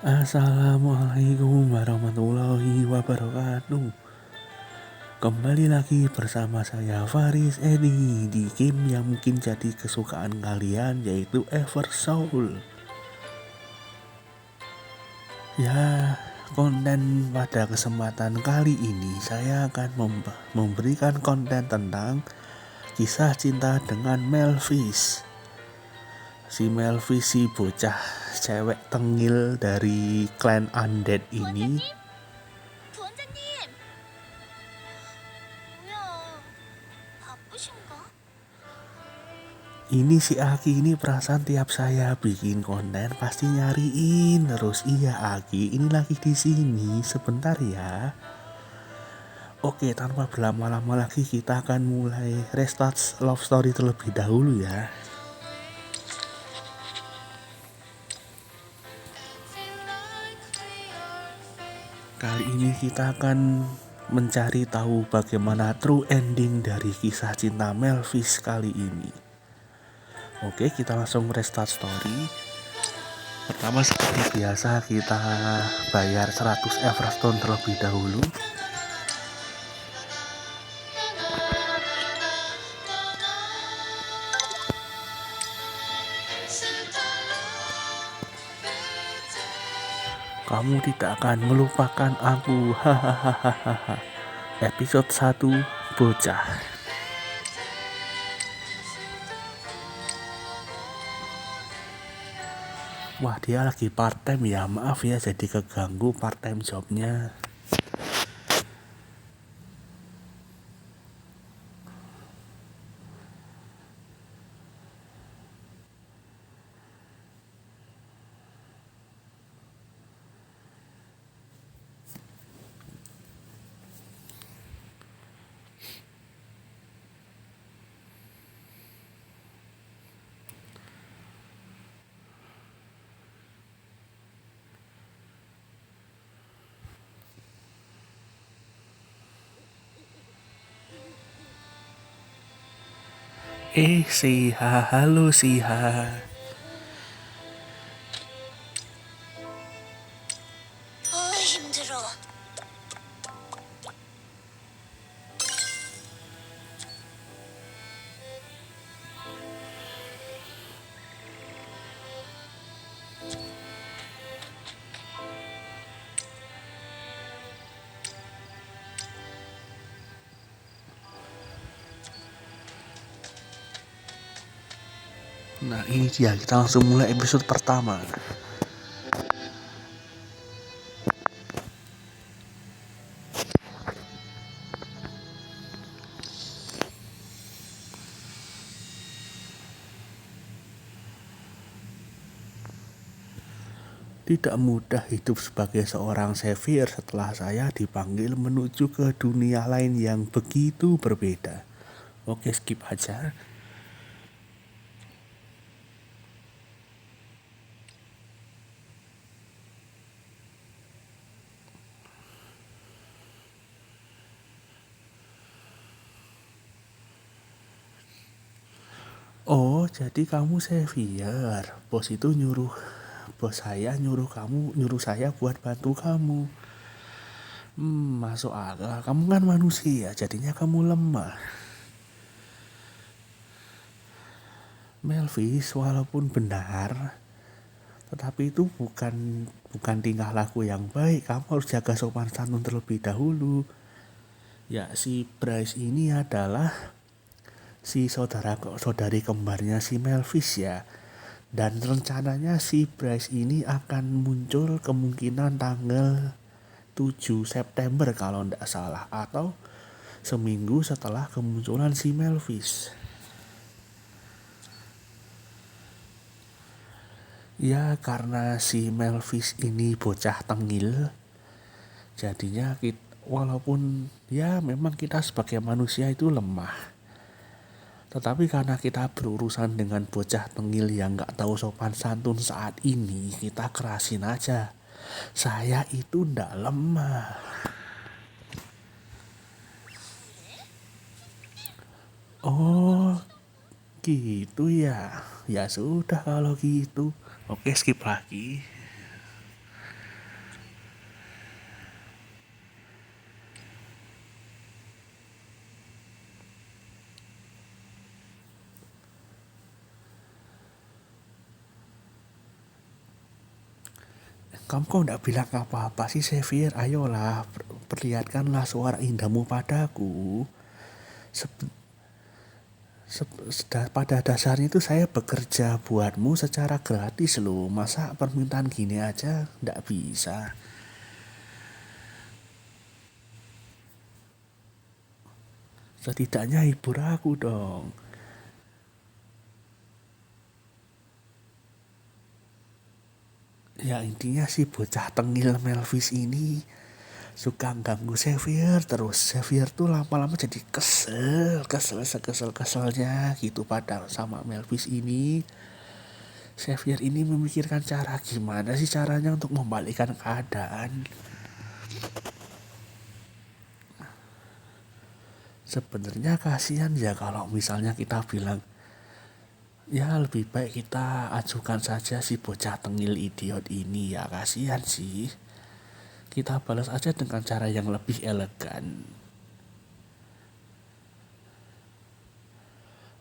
Assalamualaikum warahmatullahi wabarakatuh. Kembali lagi bersama saya Faris Edi di game yang mungkin jadi kesukaan kalian, yaitu Eversoul. Ya, konten pada kesempatan kali ini saya akan memberikan konten tentang kisah cinta dengan Melvis. Si Melvis, si bocah cewek tengil dari klan Undead ini, 부원장님! 뭐야, 바쁘신가? ini si Aki ini perasaan tiap saya bikin konten pasti nyariin terus. Iya Aki, ini lagi di sini, sebentar ya. Oke, tanpa berlama-lama lagi kita akan mulai restart love story terlebih dahulu ya. Kali ini kita akan mencari tahu bagaimana true ending dari kisah cinta Melvis kali ini. Oke, kita langsung restart story. Pertama seperti biasa kita bayar 100 Everstone terlebih dahulu. Kamu tidak akan melupakan aku. Hahaha. Episode 1, Bocah. Wah, dia lagi part time ya. Maaf ya jadi keganggu part time jobnya. Siha, halo Siha. 힘들어. Nah ini dia, kita langsung mulai episode pertama. Tidak mudah hidup sebagai seorang savior setelah saya dipanggil menuju ke dunia lain yang begitu berbeda. Oke, skip aja. Oh, jadi kamu savior. Bos saya nyuruh saya buat bantu kamu. Masuk akal. Kamu kan manusia, jadinya kamu lemah. Melvis, walaupun benar, tetapi itu bukan tingkah laku yang baik. Kamu harus jaga sopan santun terlebih dahulu. Ya, si Bryce ini adalah si saudari kembarnya si Melvis ya. Dan rencananya si Bryce ini akan muncul kemungkinan tanggal 7 September kalau tidak salah, atau seminggu setelah kemunculan si Melvis. Ya, karena si Melvis ini bocah tengil, jadinya walaupun ya memang kita sebagai manusia itu lemah, tetapi karena kita berurusan dengan bocah tengil yang gak tahu sopan santun saat ini, kita kerasin aja. Saya itu ndak lemah. Oh, gitu ya. Ya sudah kalau gitu. Oke, skip lagi. Kamu kok nggak bilang apa-apa sih Xavier? Ayolah, perlihatkanlah suara indahmu padaku. Sep- pada dasarnya itu saya bekerja buatmu secara gratis loh. Masa permintaan gini aja nggak bisa? Setidaknya hibur aku dong. Ya intinya sih bocah tengil Melvis ini suka ganggu Xavier terus. Xavier tuh lama-lama jadi kesel-keselnya gitu pada sama Melvis ini. Xavier ini memikirkan cara gimana sih caranya untuk membalikkan keadaan. Sebenarnya kasihan ya kalau misalnya kita bilang, ya lebih baik kita ajukan saja si bocah tengil idiot ini, ya kasihan sih. Kita balas aja dengan cara yang lebih elegan.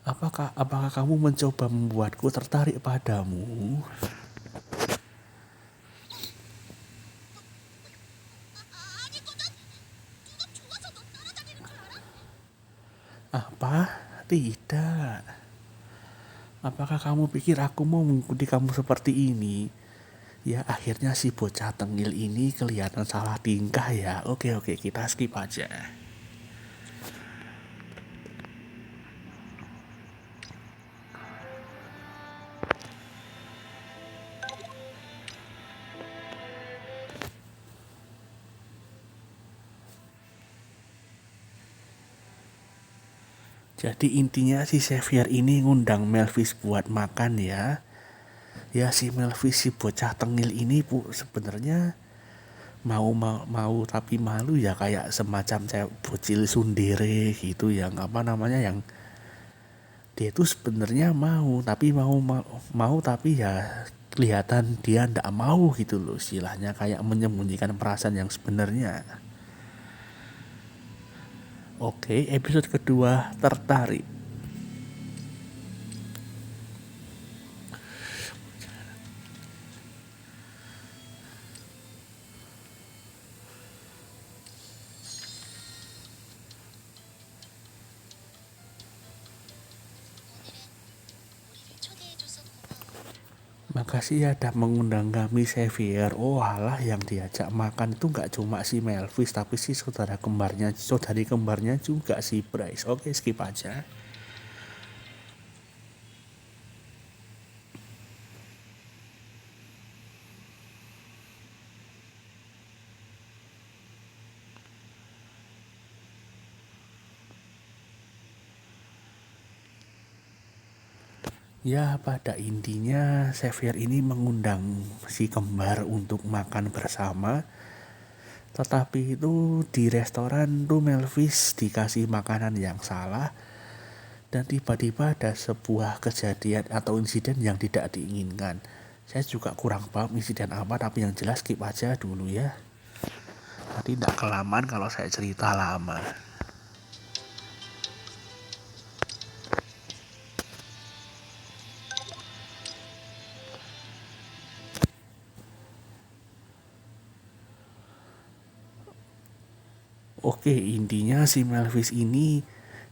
Apakah kamu mencoba membuatku tertarik padamu? 아니거든. 누가 좋아서 너 따라다니는 줄 알아? Apa? Tidak. Apakah kamu pikir aku mau mengikuti kamu seperti ini? Ya akhirnya si bocah tengil ini kelihatan salah tingkah ya. Oke, kita skip aja. Jadi intinya si Xavier ini ngundang Melvis buat makan ya. Ya si Melvis si bocah tengil ini sebenarnya mau tapi malu ya, kayak semacam bocil sundere gitu yang apa namanya, yang dia itu sebenarnya mau tapi ya kelihatan dia ndak mau gitu loh, istilahnya kayak menyembunyikan perasaan yang sebenarnya. Oke, episode kedua tertarik. 우리를 초대해줘서 고마워. Makasih ya udah mengundang kami Xavier. Oh alah, yang diajak makan itu nggak cuma si Melvis tapi si saudari kembarnya juga si Bryce. Oke, skip aja. Ya pada intinya Xavier ini mengundang si kembar untuk makan bersama. Tetapi itu di restoran tuh Melvis dikasih makanan yang salah. Dan tiba-tiba ada sebuah kejadian atau insiden yang tidak diinginkan. Saya juga kurang paham insiden apa, tapi yang jelas skip aja dulu ya. Nanti tidak kelamaan kalau saya cerita lama. Oke, intinya si Melvis ini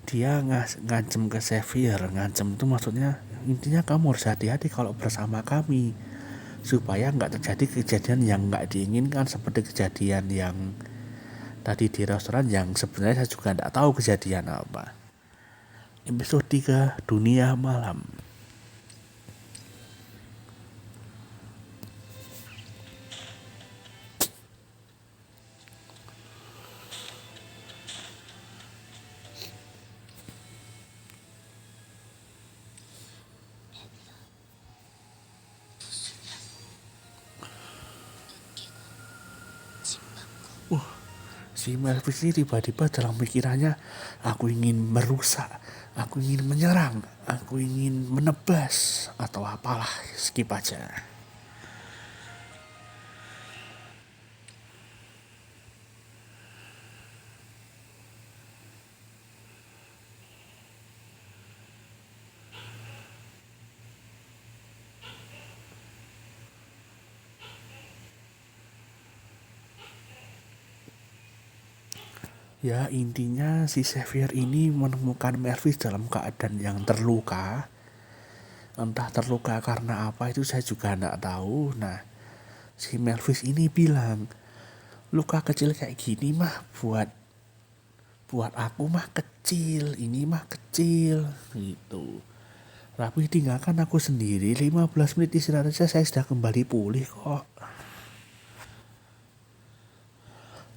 dia ngancem ke Xavier. Ngancem itu maksudnya intinya kamu harus hati-hati kalau bersama kami, supaya nggak terjadi kejadian yang nggak diinginkan seperti kejadian yang tadi di restoran, yang sebenarnya saya juga nggak tahu kejadian apa. Episode 3 Dunia Malam. 집 밖으로. Si Melvis ini tiba-tiba dalam pikirannya, aku ingin merusak, aku ingin menyerang, aku ingin menebas, atau apalah, skip aja. Ya intinya si Xavier ini menemukan Melvis dalam keadaan yang terluka. Entah terluka karena apa itu saya juga nggak tahu. Nah, si Melvis ini bilang, luka kecil kayak gini mah buat buat aku mah kecil, ini mah kecil gitu. Tapi tinggalkan aku sendiri, 15 menit istirahat saja saya sudah kembali pulih kok.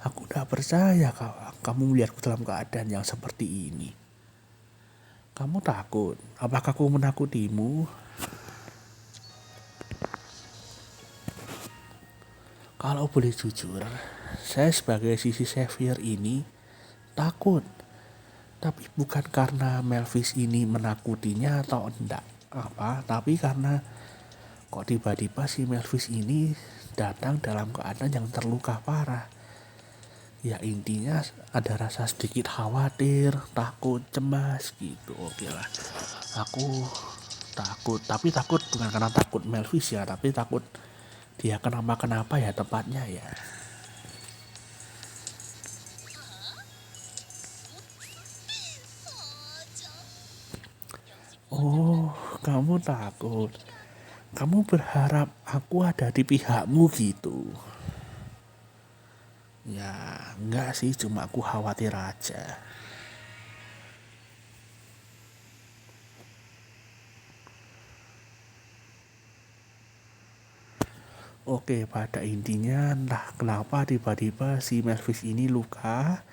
Aku udah percaya kamu melihatku dalam keadaan yang seperti ini. Kamu takut? Apakah aku menakutimu? Kalau boleh jujur, saya sebagai sisi Xavier ini takut. Tapi bukan karena Melvis ini menakutinya atau enggak apa, tapi karena kok tiba-tiba si Melvis ini datang dalam keadaan yang terluka parah. Ya intinya ada rasa sedikit khawatir, takut, cemas gitu. Oke lah. Aku takut, tapi takut bukan karena takut Melvis ya, tapi takut dia kenapa-kenapa ya tepatnya ya. Oh, kamu takut. Kamu berharap aku ada di pihakmu gitu. Ya, enggak sih, cuma aku khawatir aja. Oke, pada intinya entah kenapa tiba-tiba si Melvis ini luka,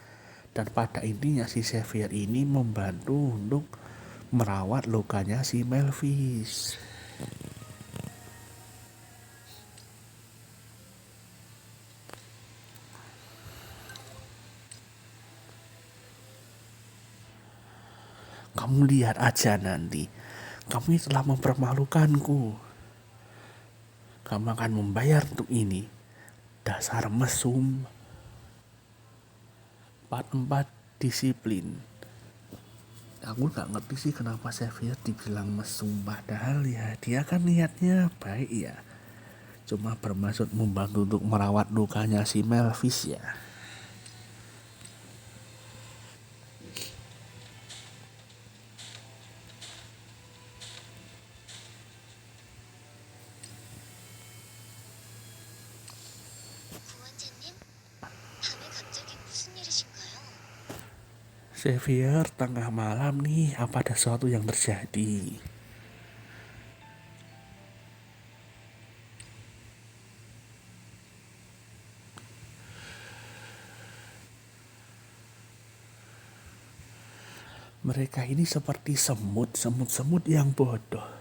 dan pada intinya si Xavier ini membantu untuk merawat lukanya si Melvis. Kamu lihat aja nanti, kamu telah mempermalukanku. Kamu akan membayar untuk ini. Dasar mesum. 44 disiplin. Aku gak ngerti sih kenapa Xavier dibilang mesum, padahal ya dia kan niatnya baik ya. Cuma bermaksud membantu untuk merawat lukanya si Melvis ya. 구원자님, 밤에 갑자기 무슨 일이신가요? Xavier, tengah malam nih, apa ada sesuatu yang terjadi? Mereka ini seperti semut-semut yang bodoh.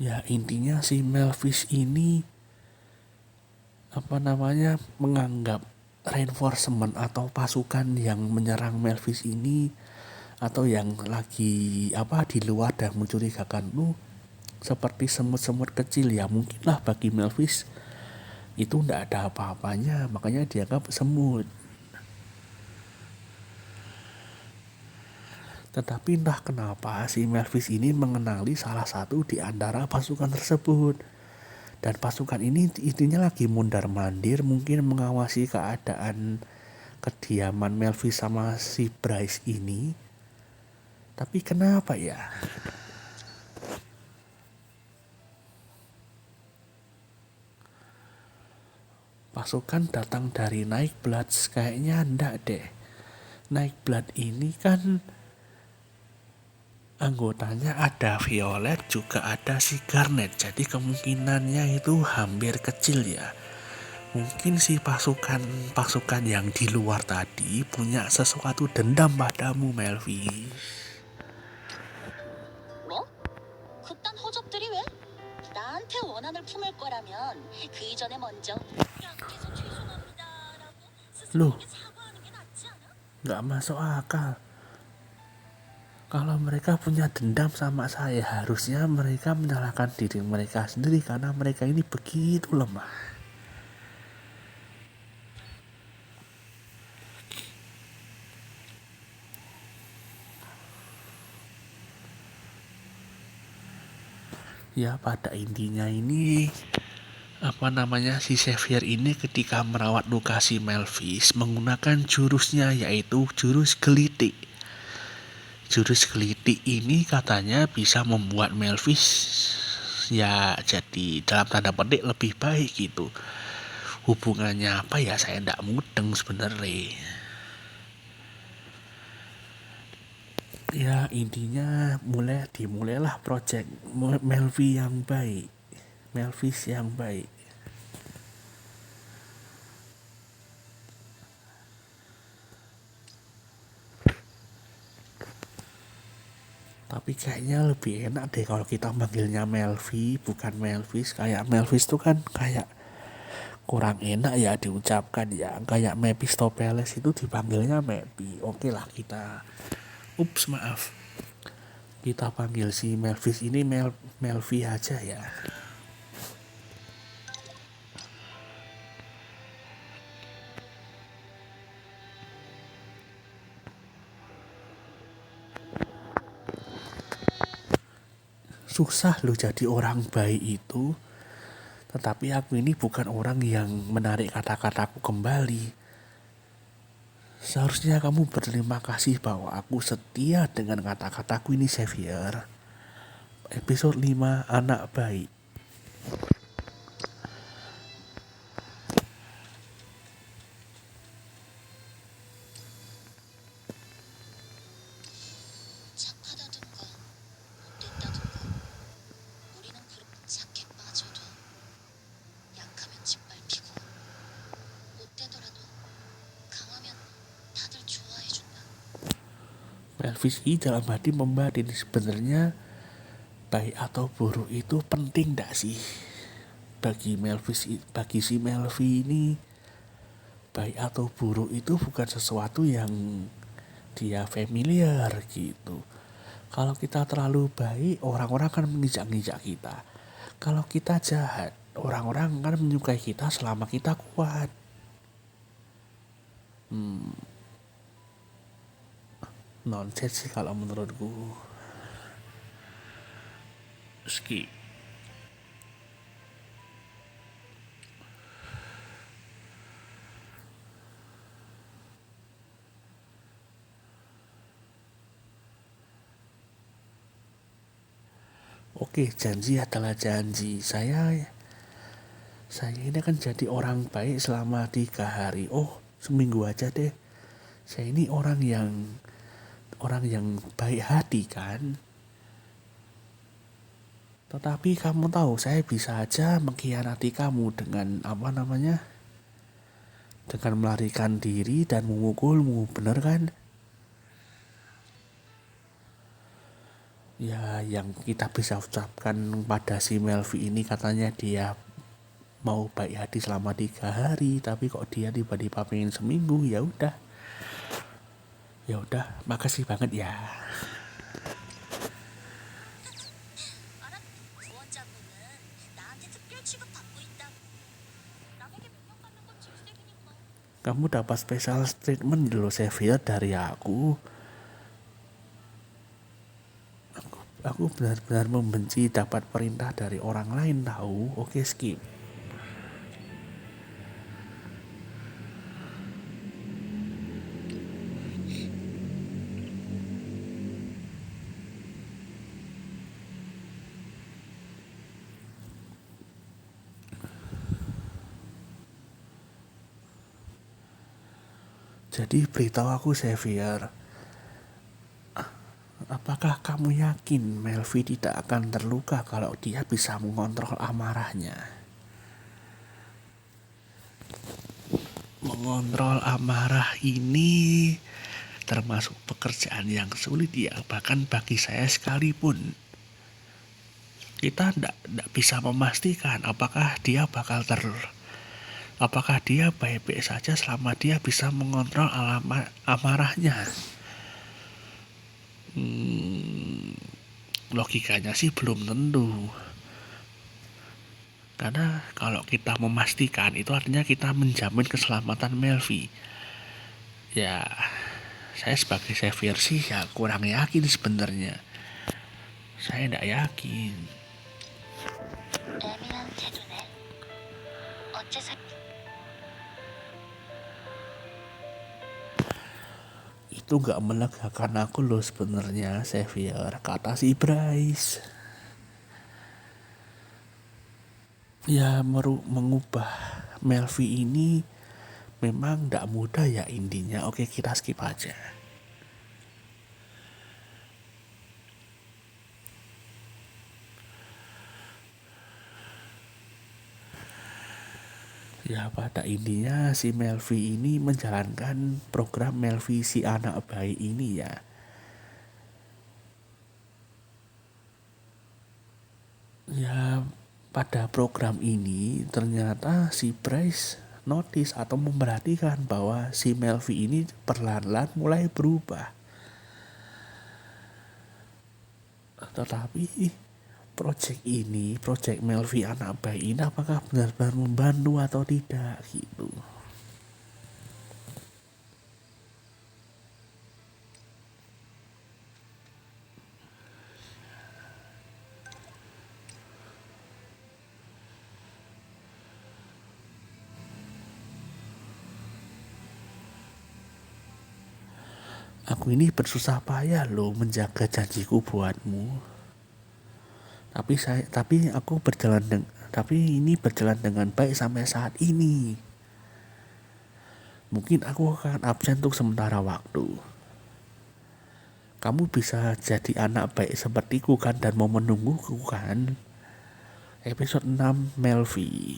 Ya intinya si Melvis ini menganggap reinforcement atau pasukan yang menyerang Melvis ini atau yang lagi di luar dan mencurigakan lu seperti semut-semut kecil ya, mungkin lah bagi Melvis itu ndak ada apa-apanya, makanya dianggap semut. Tetapi entah kenapa si Melvis ini mengenali salah satu di antara pasukan tersebut. Dan pasukan ini intinya lagi mundar-mandir, mungkin mengawasi keadaan kediaman Melvis sama si Bryce ini. Tapi kenapa ya? Pasukan datang dari Nightblood, kayaknya ndak deh. Nightblood ini kan anggotanya ada Violet, juga ada si Garnet. Jadi kemungkinannya itu hampir kecil ya. Mungkin si pasukan yang di luar tadi punya sesuatu dendam padamu, Melvis. 뭐? 그딴 허접들이 왜? 나한테 원한을 품을 거라면 그 이전에 먼저 약해서 죄송합니다라고 Loh, 스스로에게 사과하는 게 낫지 않아? nggak masuk akal. Kalau mereka punya dendam sama saya, harusnya mereka menyalahkan diri mereka sendiri karena mereka ini begitu lemah. Ya pada intinya ini si Xavier ini ketika merawat luka si Melvis menggunakan jurusnya, yaitu jurus gelitik. Jurus gelitik ini katanya bisa membuat Melvis ya jadi dalam tanda petik lebih baik gitu. Hubungannya apa ya, saya ndak mudeng sebenarnya. Ya intinya dimulailah project Melvi yang baik, Melvis yang baik. Tapi kayaknya lebih enak deh kalau kita manggilnya Melvi bukan Melvis. Kayak Melvis tuh kan kayak kurang enak ya diucapkan ya. Kayak Mephistopheles itu dipanggilnya Mepi. Oke lah kita, maaf, kita panggil si Melvis ini Melvi aja ya. Susah loh jadi orang baik itu. Tetapi aku ini bukan orang yang menarik kata-kataku kembali. Seharusnya kamu berterima kasih bahwa aku setia dengan kata-kataku ini, Xavier. Episode 5, Anak Baik. 착하다든가 못됐다든가 우리는 그렇게 착해 빠져도 약하면 짓밟히고 못되더라도 강하면 다들 좋아해준다. Melvis I dalam hati membatin, sebenarnya baik atau buruk itu penting gak sih? Bagi si Melvi ini, baik atau buruk itu bukan sesuatu yang dia familiar gitu. Kalau kita terlalu baik, orang-orang akan menginjak-injak kita. Kalau kita jahat, orang-orang akan menyukai kita selama kita kuat. Nonsense sih kalau menurutku. Skip. Oke, janji adalah janji. Saya ini akan jadi orang baik selama 3 hari. Oh, seminggu aja deh. Saya ini orang yang baik hati kan. Tetapi kamu tahu, saya bisa aja mengkhianati kamu dengan dengan melarikan diri dan memukulmu, bener kan? Ya, yang kita bisa ucapkan pada si Melvi ini, katanya dia mau baik hati selama 3 hari, tapi kok dia tiba-tiba pengen seminggu. Ya udah, makasih banget ya. 알아? 구원자분은 나한테 특별 취급받고 있다고. 남에게 명령받는 건 질색이니까. Kamu dapat special treatment loh, Xavier, dari aku. Aku benar-benar membenci dapat perintah dari orang lain, tahu. Oke, skip. Jadi beritahu aku, Xavier, apakah kamu yakin Melvi tidak akan terluka kalau dia bisa mengontrol amarahnya? Mengontrol amarah ini termasuk pekerjaan yang sulit ya, bahkan bagi saya sekalipun. Kita tidak bisa memastikan apakah dia baik-baik saja selama dia bisa mengontrol amarahnya. Logikanya sih belum tentu. Karena kalau kita memastikan, itu artinya kita menjamin keselamatan Melvi. Ya, saya sebagai Xavier sih ya kurang yakin sebenarnya. Saya tidak yakin. itu nggak melegakan aku loh sebenarnya, Xavier, kata si Bryce. Ya mengubah Melvi ini memang nggak mudah ya intinya. Oke, kita skip aja. Ya pada intinya si Melvi ini menjalankan program Melvi si anak bayi ini ya. Ya pada program ini ternyata si Bryce notice atau memperhatikan bahwa si Melvi ini perlahan-lahan mulai berubah. Tetapi project Melvi anak bayi ini apakah benar-benar membantu atau tidak gitu. Aku ini bersusah payah loh menjaga janjiku buatmu. Tapi ini berjalan dengan baik sampai saat ini. Mungkin aku akan absen untuk sementara waktu. Kamu bisa jadi anak baik sepertiku kan dan mau menungguku kan? Episode 6 Melvi.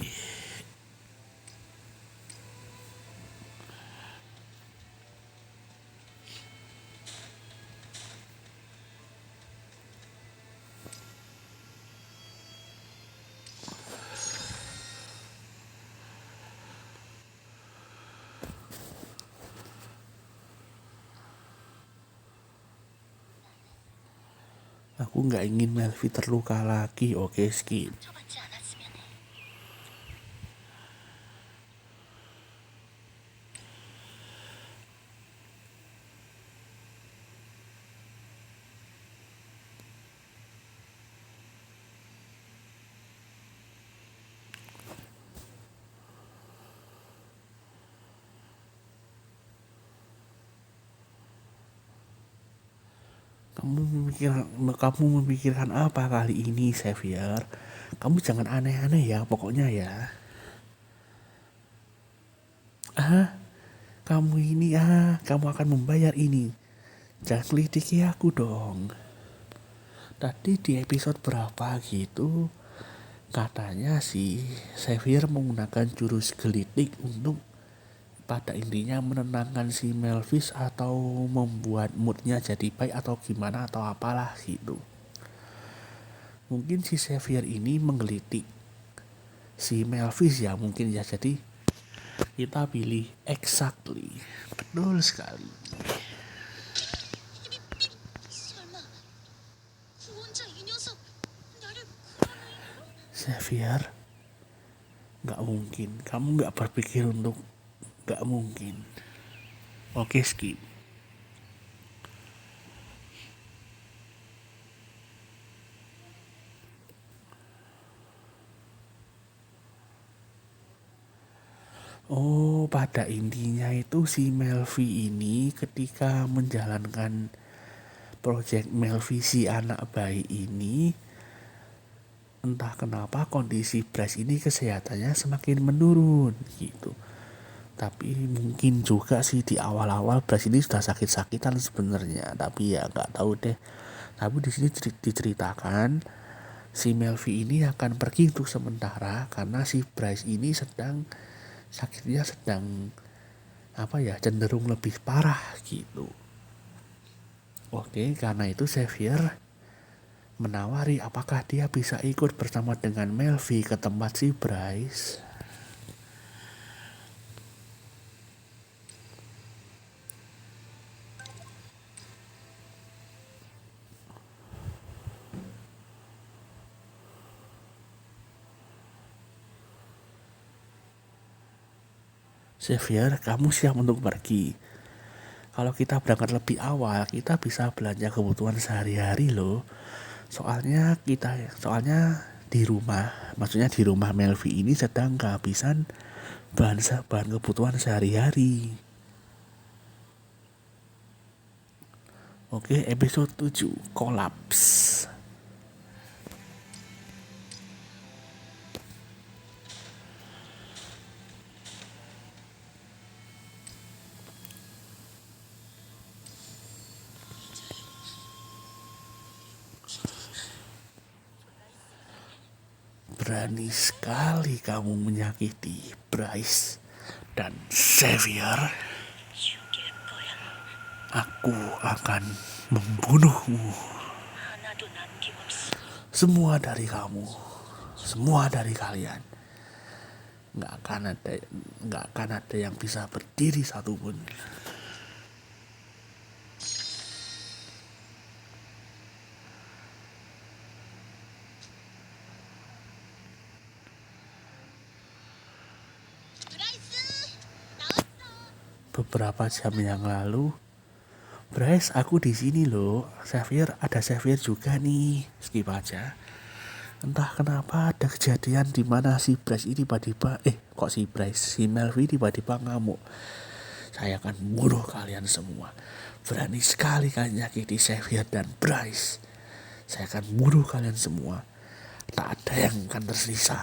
Aku nggak ingin Melvi terluka lagi. Oke, skip. 상처받지 않았으면 해. Kamu memikirkan apa kali ini, Xavier? Kamu jangan aneh-aneh ya, pokoknya ya. Kamu akan membayar ini. Jangan selidiki aku dong. Tadi di episode berapa gitu, katanya si Xavier menggunakan jurus gelitik untuk pada intinya menenangkan si Melvis atau membuat moodnya jadi baik atau gimana atau apalah gitu. Mungkin si Xavier ini menggelitik si Melvis ya mungkin ya, jadi kita pilih exactly. Betul sekali. 설마 구원자 이 녀석 나를 구하는 의미로? Xavier, nggak mungkin. Kamu nggak berpikir untuk nggak mungkin. Oke, skip. Oh, pada intinya itu si Melvi ini ketika menjalankan project Melvi si anak bayi ini, entah kenapa kondisi Bryce ini kesehatannya semakin menurun gitu. Tapi mungkin juga sih di awal-awal Bryce ini sudah sakit-sakitan sebenarnya, tapi ya nggak tahu deh. Tapi di sini diceritakan si Melvi ini akan pergi untuk sementara karena si Bryce ini sakitnya sedang cenderung lebih parah gitu. Oke, karena itu Xavier menawari apakah dia bisa ikut bersama dengan Melvi ke tempat si Bryce. Xavier, kamu siap untuk pergi? Kalau kita berangkat lebih awal, kita bisa belanja kebutuhan sehari-hari loh. Soalnya di rumah Melvi ini sedang kehabisan bahan kebutuhan sehari-hari. Oke, episode 7 Kolaps. Berani sekali kamu menyakiti Bryce dan Xavier. 죽일 거야. Aku akan membunuhmu. 하나도 남김없이. Semua dari kamu, semua dari kalian. Nggak akan ada yang bisa berdiri satupun. 브라이스! 나왔어! Beberapa jam yang lalu, Bryce, aku di sini loh. Xavier, ada Xavier juga nih. Skip aja. Entah kenapa ada kejadian di mana si Bryce ini tiba-tiba, si Melvi tiba-tiba ngamuk. Saya akan bunuh kalian semua. Berani sekali kalian nyakiti Xavier dan Bryce. Saya akan bunuh kalian semua. Tak ada yang akan tersisa.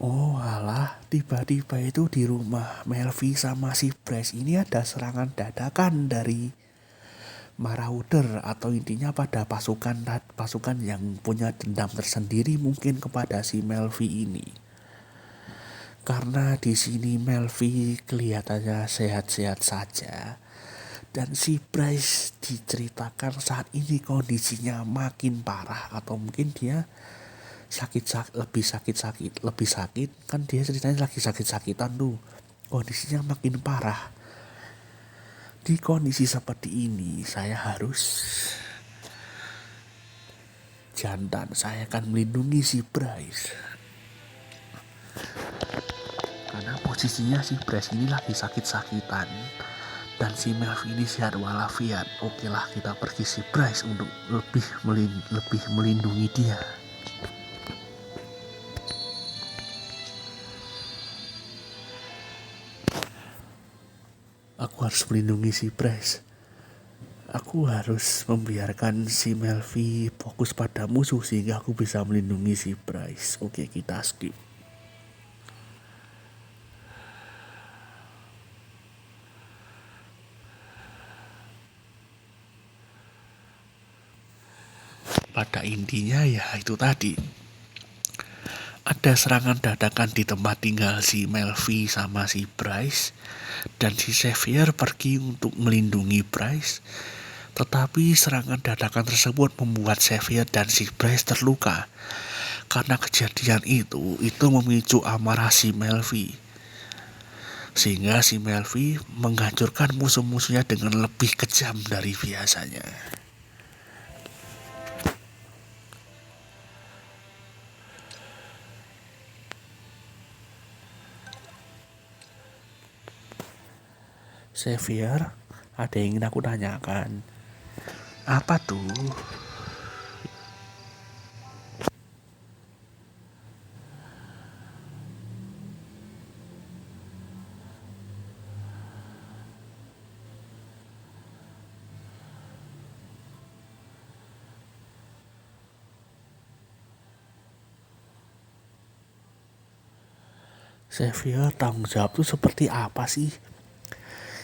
Oh alah, tiba-tiba itu di rumah Melvi sama si Bryce ini ada serangan dadakan dari Marauder, atau intinya pada pasukan yang punya dendam tersendiri mungkin kepada si Melvi ini. Karena di sini Melvi kelihatannya sehat-sehat saja, dan si Bryce diceritakan saat ini kondisinya makin parah, atau mungkin dia lebih sakit kan, dia ceritanya lagi sakit-sakitan tuh, kondisinya makin parah. Di kondisi seperti ini saya harus jantan, saya akan melindungi si Bryce karena posisinya si Bryce ini lagi sakit-sakitan dan si Melvi ini sehat walafiat. Oke lah, kita pergi si Bryce untuk lebih melindungi dia. Aku harus melindungi si Bryce. Aku harus membiarkan si Melvi fokus pada musuh sehingga aku bisa melindungi si Bryce. Oke, kita skip. Pada intinya ya itu tadi. Ada serangan dadakan di tempat tinggal si Melvi sama si Bryce, dan si Xavier pergi untuk melindungi Bryce. Tetapi serangan dadakan tersebut membuat Xavier dan si Bryce terluka. Karena kejadian itu memicu amarah si Melvi, sehingga si Melvi menghancurkan musuh-musuhnya dengan lebih kejam dari biasanya. Xavier, ada yang ingin aku tanyakan. Apa tuh? Xavier, tanggung jawab tuh seperti apa sih?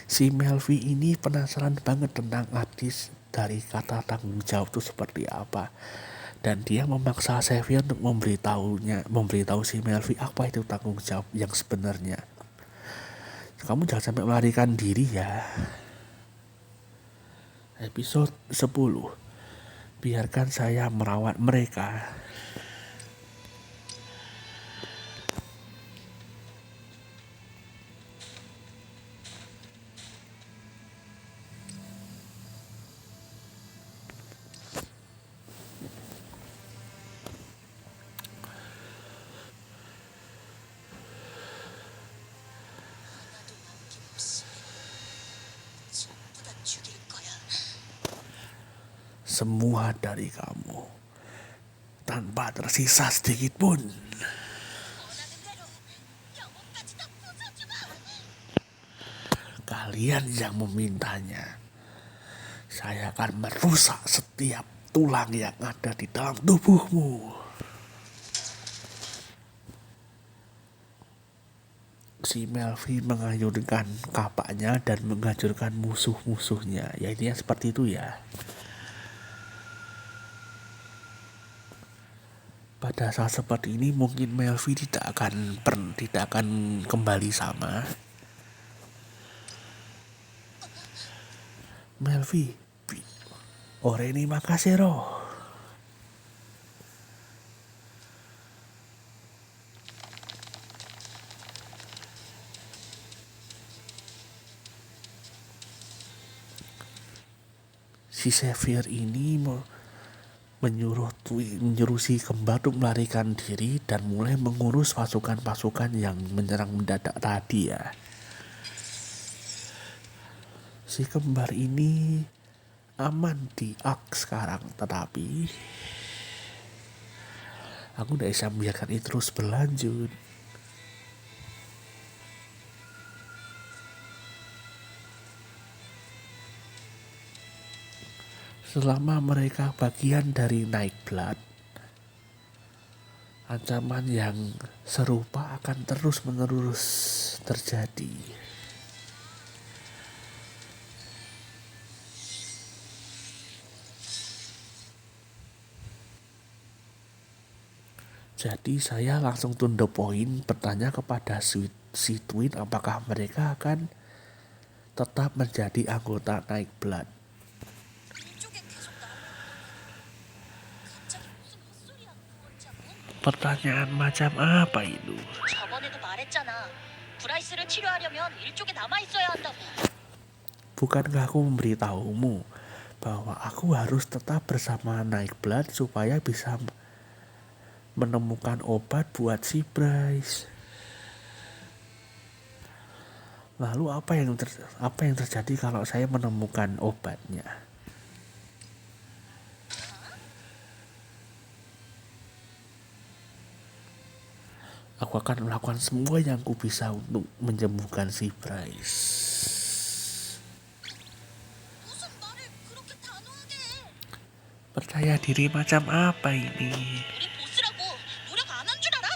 Si Melvi ini penasaran banget tentang arti dari kata tanggung jawab itu seperti apa. Dan dia memaksa Xavier untuk memberitahu si Melvi apa itu tanggung jawab yang sebenarnya. Kamu jangan sampai melarikan diri ya. Episode 10. Biarkan saya merawat mereka. semua dari kamu tanpa tersisa sedikit pun. 원하는 대로 영혼까지 다 부숴주마. Kalian yang memintanya, saya akan merusak setiap tulang yang ada di dalam tubuhmu. Si Melvi mengayunkan kapaknya dan menghancurkan musuh-musuhnya. Ya intinya seperti itu ya. Pada saat seperti ini mungkin Melvi tidak akan kembali sama. Melvi, ore ni makasero. Si Xavier ini menyuruh si kembar untuk melarikan diri dan mulai mengurus pasukan-pasukan yang menyerang mendadak tadi ya. Si kembar ini aman di Ark sekarang, tetapi aku tidak bisa membiarkan itu terus berlanjut. Selama mereka bagian dari Nightblood, ancaman yang serupa akan terus-menerus terjadi. Jadi saya langsung to the point bertanya kepada si Twin apakah mereka akan tetap menjadi anggota Nightblood. 이쪽에 계속 나와. 갑자기 무슨 헛소리야, 원장은? Pertanyaan macam apa itu? 저번에도 말했잖아. 브라이스를 치료하려면 일쪽에 남아 있어야 한다고. Bukankah aku memberitahumu bahwa aku harus tetap bersama Nightblood supaya bisa menemukan obat buat si Bryce. Lalu apa yang terjadi kalau saya menemukan obatnya? Aku akan melakukan semua yang ku bisa untuk menyembuhkan si Bryce. 무슨 말을 그렇게 단호하게 해? Percaya diri macam apa ini? 우리 보스라고 노력 안 한 줄 알아?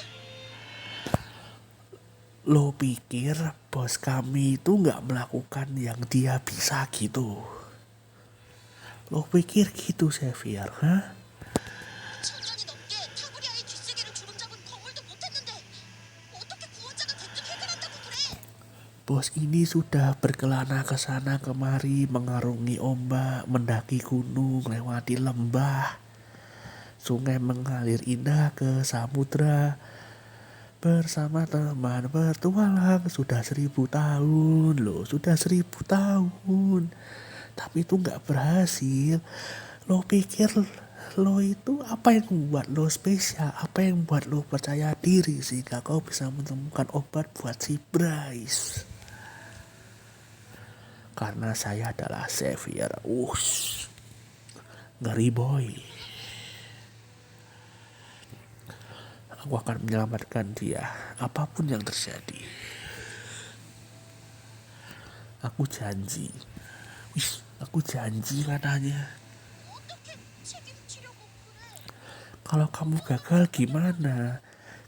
Lo pikir bos kami itu nggak melakukan yang dia bisa gitu? Lo pikir gitu Xavier, ha? 10년이 넘게 타구리아의 뒷세계를 주름잡은 거물도 못했는데 어떻게 구원자가 대뜸 해결한다고 그래? Bos ini sudah berkelana ke sana kemari, mengarungi ombak, mendaki gunung, lewati lembah. Sungai mengalir indah ke samudra. Bersama teman bertualang sudah 1000 tahun loh, sudah 1000 tahun. Tapi itu nggak berhasil. Lo pikir lo itu apa yang membuat lo spesial? Apa yang membuat lo percaya diri sehingga kau bisa menemukan obat buat si Bryce? Karena saya adalah Xavier. Ngeri boy. Aku akan menyelamatkan dia apapun yang terjadi. Aku janji. Aku janji katanya. 어떻게 책임지려고 그래? Kalau kamu gagal gimana?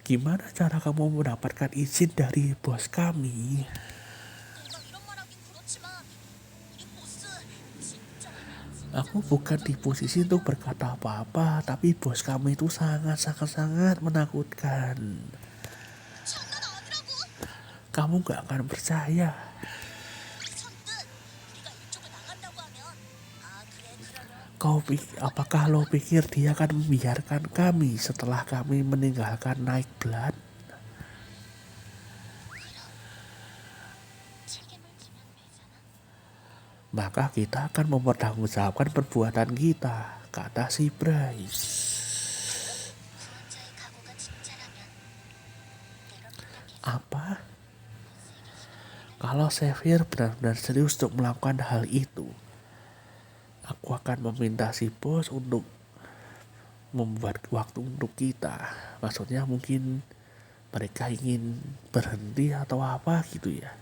Gimana cara kamu mendapatkan izin dari bos kami? 내가 이런 말하긴 그렇지만 우리 보스 진짜 Aku bukan di posisi untuk berkata apa-apa, tapi bos kami itu sangat menakutkan. 장난 아니라고? Kamu gak akan percaya. 선뜻 우리가 이쪽을 나간다고 하면 그래 그러면 Apakah lo pikir dia akan membiarkan kami setelah kami meninggalkan Nightblood? 책임을 지면 되잖아. Maka kita akan mempertanggungjawabkan perbuatan kita, kata si Bryce. 구원자의 각오가 진짜라면 내가 부탁해. Apa? Kalau Xavier benar-benar serius untuk melakukan hal itu, Aku akan meminta si bos untuk membuat waktu untuk kita. Maksudnya mungkin mereka ingin berhenti atau apa gitu ya.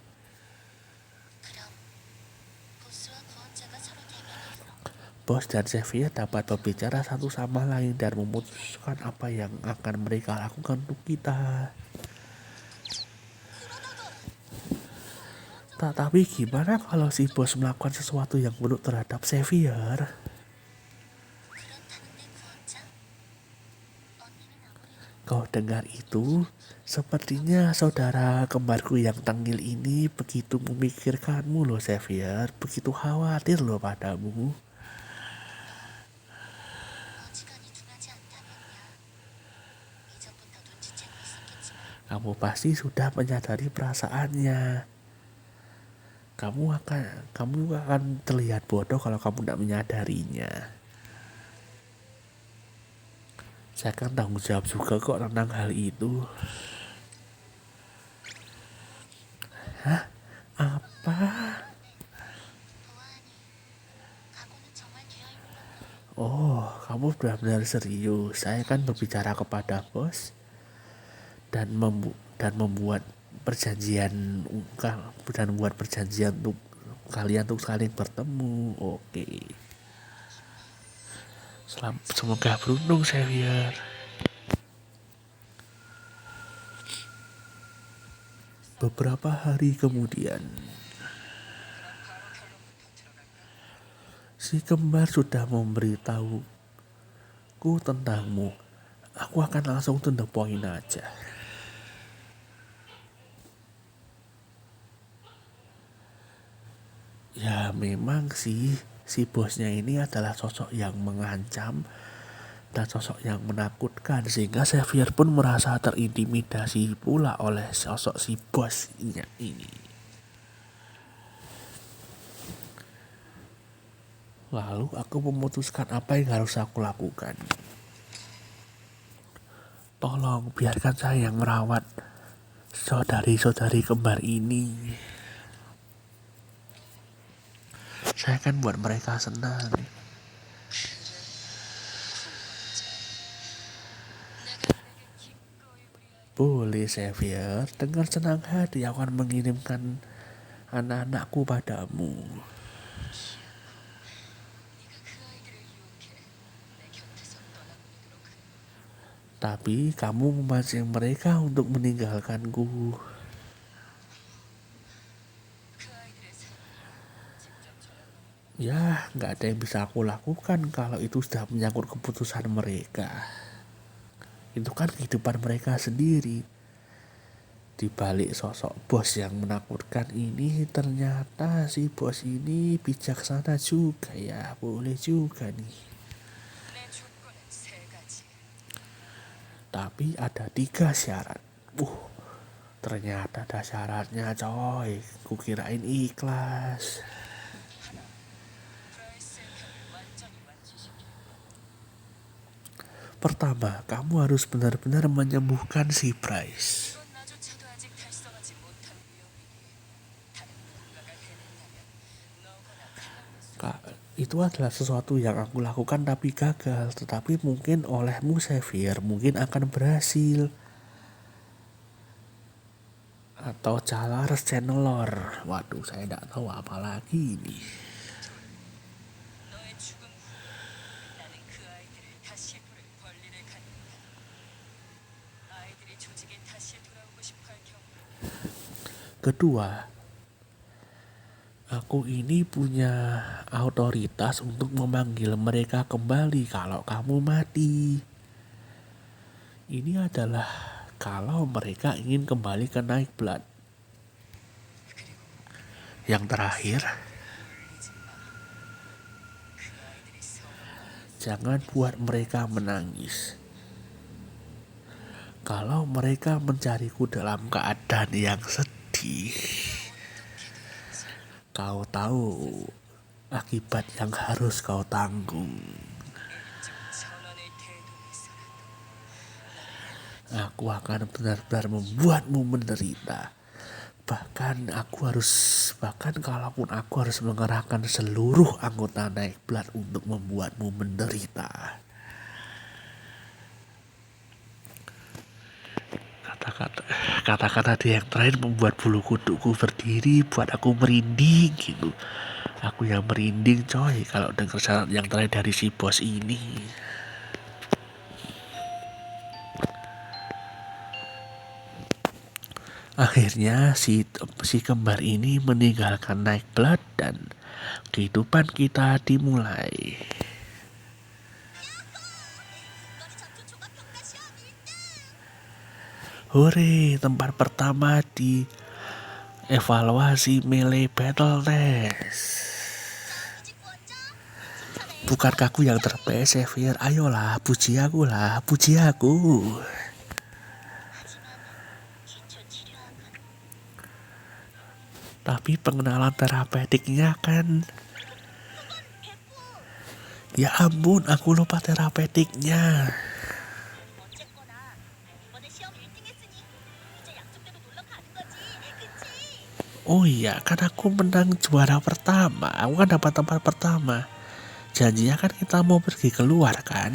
그럼 보스와 구원자가 서로 대면해서 Bos dan Xavier dapat berbicara satu sama lain dan memutuskan apa yang akan mereka lakukan untuk kita. Tapi gimana kalau si bos melakukan sesuatu yang buruk terhadap Xavier? 그렇다는데 구원자? 언니는 아무래도 Kau dengar itu? Sepertinya saudara kembarku yang tengil ini begitu memikirkanmu loh Xavier. Begitu khawatir loh padamu. 어지간히 둔하지 않다면야 이전부터 눈치채고 있었겠지만 Kamu pasti sudah menyadari perasaannya. Kamu akan terlihat bodoh kalau kamu tidak menyadarinya. Saya akan tanggung jawab juga kok tentang hal itu. Hah? Apa? 보아하니 각오는 정말 되어 있는 건가? Oh, kamu benar-benar serius. Saya akan berbicara kepada bos dan membuat perjanjian dan membuat perjanjian untuk kalian untuk saling bertemu. Oke. Semoga beruntung Xavier. Beberapa hari kemudian, si kembar sudah memberitahuku tentangmu. Aku akan langsung to the point aja. Ya memang sih, si bosnya ini adalah sosok yang mengancam dan sosok yang menakutkan, sehingga Xavier pun merasa terintimidasi pula oleh sosok si bosnya ini. Lalu aku memutuskan apa yang harus aku lakukan. Tolong biarkan saya yang merawat saudari-saudari kembar ini. Saya akan buat mereka senang. Boleh Xavier, dengan senang hati aku akan mengirimkan anak-anakku padamu. Tapi kamu memancing mereka untuk meninggalkanku. Ya, nggak ada yang bisa aku lakukan kalau itu sudah menyangkut keputusan mereka. Itu kan kehidupan mereka sendiri. Di balik sosok bos yang menakutkan ini, ternyata si bos ini bijaksana juga ya. Boleh juga nih. Tapi ada 3 syarat. Ternyata ada syaratnya coy. Kukirain ikhlas. Pertama, kamu harus benar-benar menyembuhkan si Bryce. 이것마저도 아직 달성하지 못한 위험이니 다른 누군가가 해낸다면 너거나 Itu adalah sesuatu yang aku lakukan tapi gagal. Tetapi mungkin olehmu Xavier mungkin akan berhasil. Atau Charles Chandler. Waduh, saya tidak tahu apa lagi ini. 너의 죽음 후 나는 그 아이들을 다시 부를 권리를 갖는다. 아이들이 조직에 다시 돌아오고 싶어 할 경우 Kedua, aku ini punya otoritas untuk memanggil mereka kembali kalau kamu mati. Ini adalah kalau mereka ingin kembali ke Nightblood. Yang terakhir, jangan buat mereka menangis. Kalau mereka mencariku dalam keadaan yang sedih, kau tahu akibat yang harus kau tanggung. 천원의 대동에서라도 Aku akan benar-benar membuatmu menderita. Bahkan kalaupun aku harus mengerahkan seluruh anggota Nightblood untuk membuatmu menderita. Kata-kata dia yang terakhir membuat bulu kudukku berdiri, buat aku merinding gitu. Aku yang merinding coy kalau dengar syarat yang terakhir dari si bos ini. Akhirnya si kembar ini meninggalkan Nightblood dan kehidupan kita dimulai. Hore, tempat pertama di evaluasi melee battle test. Bukankah aku yang terbaik, Xavier? Ayolah, puji aku lah, puji aku. Tapi pengenalan terapeutiknya kan... Ya ampun, aku lupa terapeutiknya. Oh iya, kan aku menang juara pertama. Aku kan dapat tempat pertama. Janjinya kan kita mau pergi keluar kan.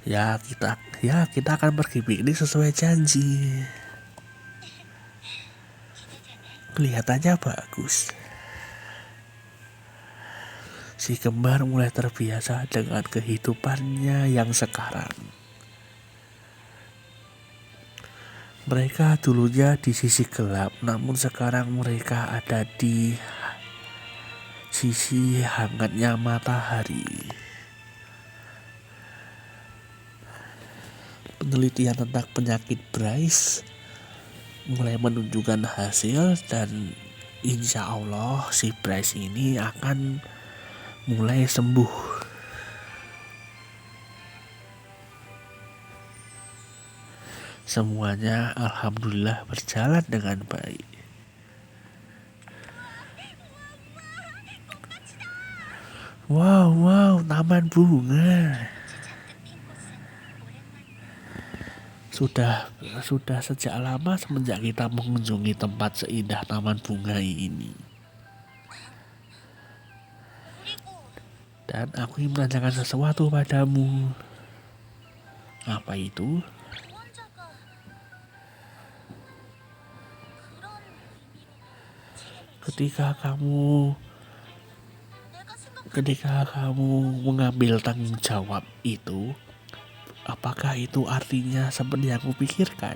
Ya kita akan pergi piknik sesuai janji. Kelihatannya bagus. Si kembar mulai terbiasa dengan kehidupannya yang sekarang. Mereka dulunya di sisi gelap, namun sekarang mereka ada di sisi hangatnya matahari. Penelitian tentang penyakit Bryce mulai menunjukkan hasil dan insya Allah si Bryce ini akan mulai sembuh. Semuanya alhamdulillah berjalan dengan baik. Wow, taman bunga. Sudah sejak lama semenjak kita mengunjungi tempat seindah taman bunga ini. Dan aku ingin menanyakan sesuatu padamu. Apa itu? Ketika kamu mengambil tanggung jawab itu, apakah itu artinya seperti yang aku pikirkan?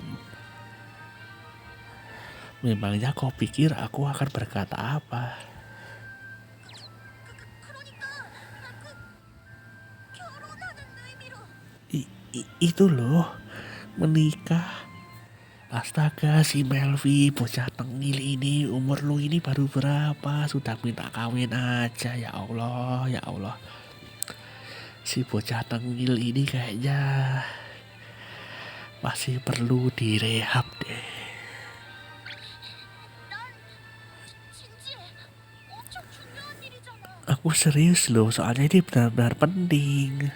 Memangnya kau pikir aku akan berkata apa? Itu loh, menikah. Astaga, si Melvi, bocah tengil ini, umur lu ini baru berapa? Sudah minta kawin aja, ya Allah, ya Allah. Si bocah tengil ini kayaknya masih perlu direhab deh. Aku serius loh, soalnya ini benar-benar penting.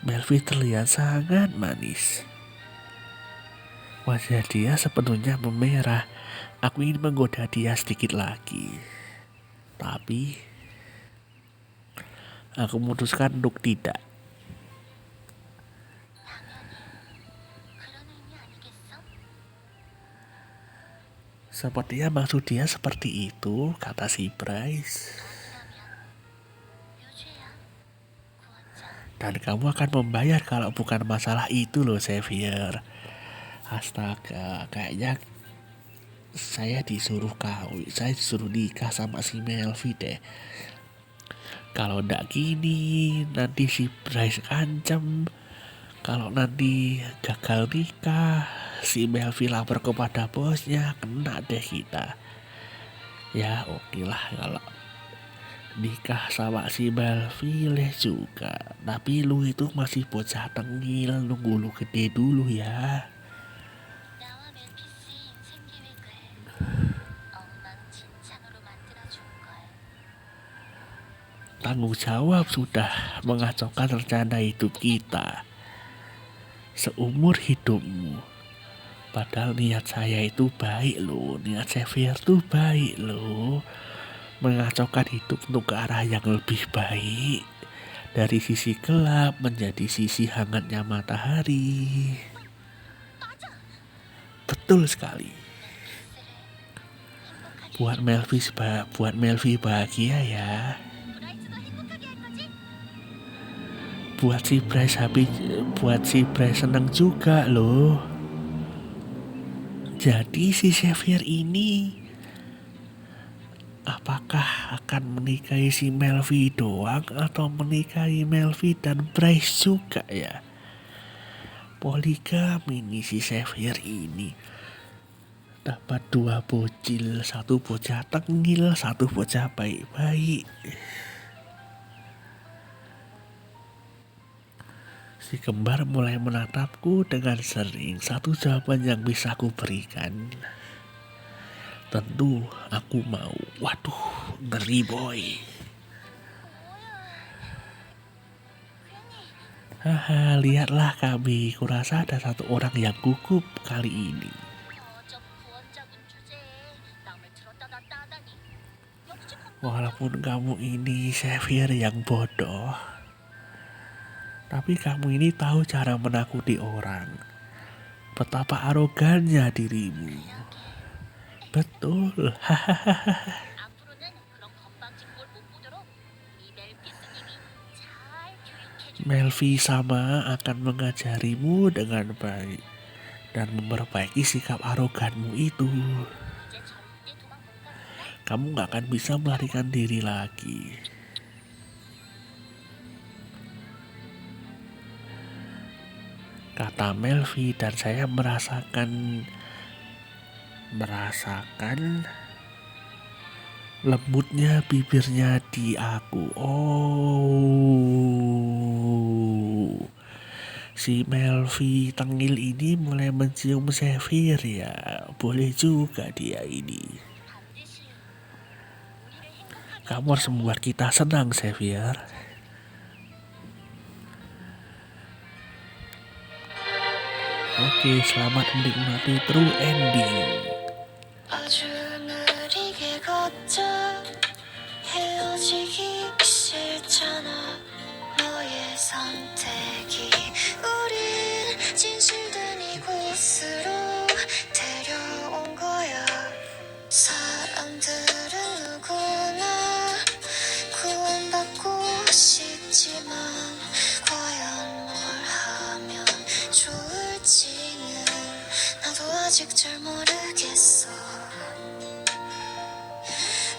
Melvi terlihat sangat manis. Wajah dia sepenuhnya memerah. Aku ingin menggoda dia sedikit lagi. Tapi aku memutuskan untuk tidak. Sepertinya maksud dia seperti itu, kata si Bryce. Dan kamu akan membayar kalau bukan masalah itu loh, Xavier. Astaga, kayaknya saya disuruh nikah sama si Melvi deh. Kalau ndak gini, nanti si Bryce ancam. Kalau nanti gagal nikah, si Melvi lapor kepada bosnya, kena deh kita. Ya oke lah kalau nikah sama si Melvi juga. Tapi lu itu masih bocah tengil, nunggu lu gede dulu ya. Tanggung jawab sudah mengacaukan rencana hidup kita. seumur hidupmu. Padahal niat saya itu baik loh, niat Xavier tuh baik loh, mengacaukan hidup untuk ke arah yang lebih baik, dari sisi gelap menjadi sisi hangatnya matahari. Betul sekali. Buat Melvi bahagia ya. Buat si Bryce seneng juga loh. Jadi si Xavier ini apakah akan menikahi si Melvi doang atau menikahi Melvi dan Bryce juga ya? Poligami nih si Xavier ini. Dapat 2 bocil, 1 bocah tengil, 1 bocah baik-baik. Si kembar mulai menatapku dengan sering. Satu jawaban yang bisa aku berikan, tentu aku mau. Waduh, ngeri boy. Haha, lihatlah kami. Kurasa ada 1 orang yang gugup kali ini. Walaupun kamu ini Xavier yang bodoh, tapi kamu ini tahu cara menakuti orang. Betapa arogannya dirimu. Betul. Melvi sama akan mengajarimu dengan baik dan memperbaiki sikap aroganmu itu. Kamu gak akan bisa melarikan diri lagi. Kata Melvi, dan saya merasakan lembutnya bibirnya di aku. Oh, si Melvi tengil ini mulai mencium Xavier ya. Boleh juga dia ini. Kamu harus membuat kita senang, Xavier. Oke, selamat menikmati true ending. 아직 잘 모르겠어.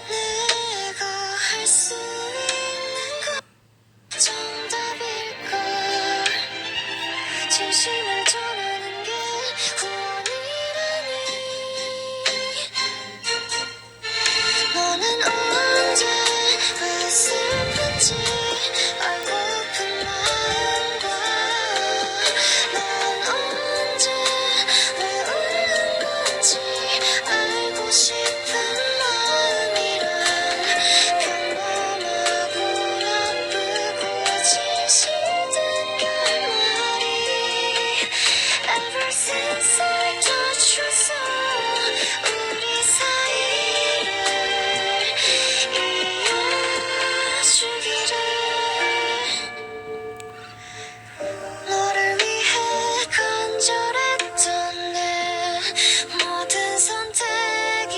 내가 할 수 있는 건 정답일까? 진심을 전하는 게 구원이라니. 너는 언제 왜 슬픈지 알고픈 마음과 난 언제 왜 울는 건지 알고 싶은 마음이란 평범하고 나쁘고 진실된 결말이 Ever since I touched your soul 우리 사이를 이어주기를 너를 위해 간절했던 내 모든 선택이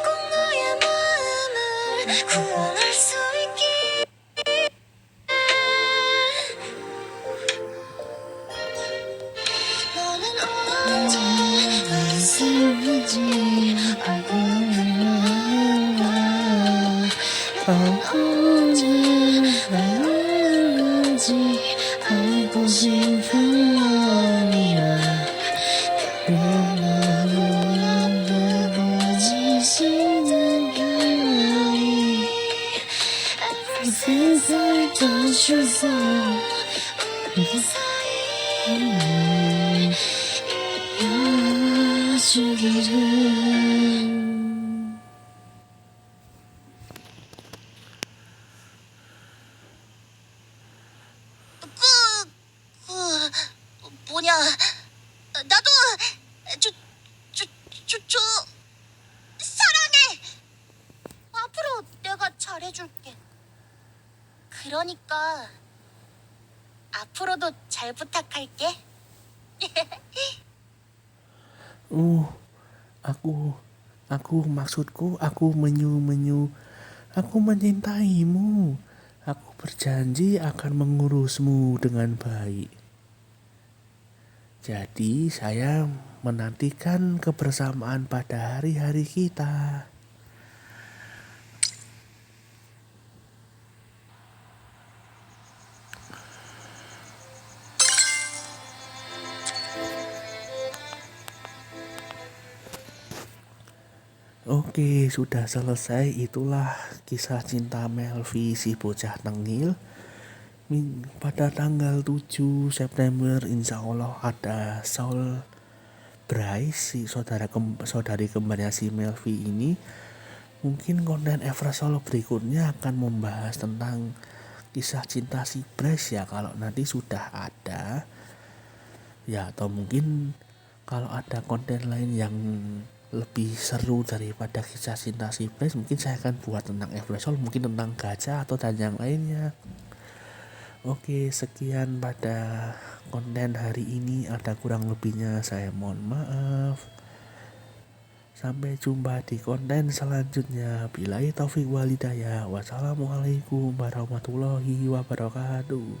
꼭 너의 마음을 구원할 수 있기에 너는 언제 왜 슬픈지 알고 있나 언제 왜 울는지 알고 싶은 마음이라 평범하고 나쁘고 진실된 결말이 Ever since I touched your soul 우리 사이를 이어주기를 사랑해. 앞으로 내가 잘해줄게. 그러니까 앞으로도 잘 부탁할게. Aku, maksudku aku menyu-menyu. Aku mencintaimu. Aku berjanji akan mengurusmu dengan baik. Jadi saya menantikan kebersamaan pada hari-hari kita. Oke, sudah selesai. Itulah kisah cinta Melvi si bocah tengil. Pada tanggal 7 September insya Allah ada Saul Bryce, si saudari kembarnya si Melvi ini. Mungkin konten Eversol berikutnya akan membahas tentang kisah cinta si Bryce ya, kalau nanti sudah ada ya, atau mungkin kalau ada konten lain yang lebih seru daripada kisah cinta si Bryce, mungkin saya akan buat tentang Eversol, mungkin tentang gacha atau dan yang lainnya. Oke, sekian pada konten hari ini. Ada kurang lebihnya saya mohon maaf. Sampai jumpa di konten selanjutnya. Billahi taufik walhidayah. Wassalamualaikum warahmatullahi wabarakatuh.